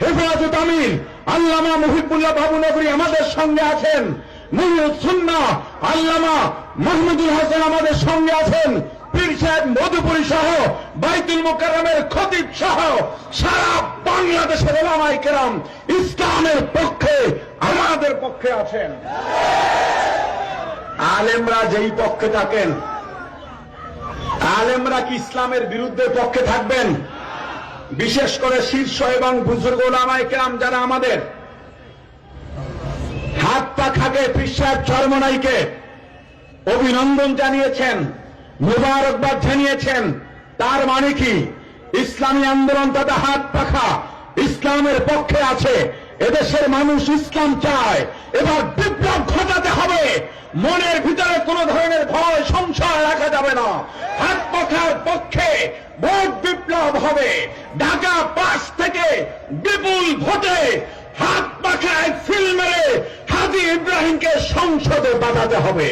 হেফাজত আমির আল্লামা মুহিবুল্লাহ বাবুনগরী আমাদের সঙ্গে আছেন, মুনিরুস সুন্নাহ আল্লামা মাহমুদুল হাসান আমাদের সঙ্গে আছেন, পীর সাহেব মধুপুরী সহ বাইতুল মুকাররমের খতিব সহ সারা বাংলাদেশের উলামায়ে কেরাম ইসলামের পক্ষে আমাদের পক্ষে আছেন। আলেমরা যেই পক্ষে থাকেন, আলেমরা কি ইসলামের বিরুদ্ধে পক্ষে থাকবেন? বিশেষ করে শীর্ষ এবং বুজুর্গ উলামায়ে কেরাম যারা আমাদের হাত পাখাকে পীর সাহেব চরমনাইকে অভিনন্দন জানিয়েছেন, মুবারকবাদ জানিয়েছেন, তার মানে কি ইসলামী আন্দোলন তাদের হাত পাখা ইসলামের পক্ষে আছে? এদেশের মানুষ ইসলাম চায়, এবার বিপ্লব ঘটাতে হবে। মনের ভিতরে কোন ধরনের ভয় সংশয় রাখা যাবে না। হাত পাখার পক্ষে ভোট বিপ্লব হবে। ঢাকা 5 থেকে বিপুল ভোটে হাত পাখায় সিল মেরে হাজী ইব্রাহিমকে সংসদে পাঠাতে হবে।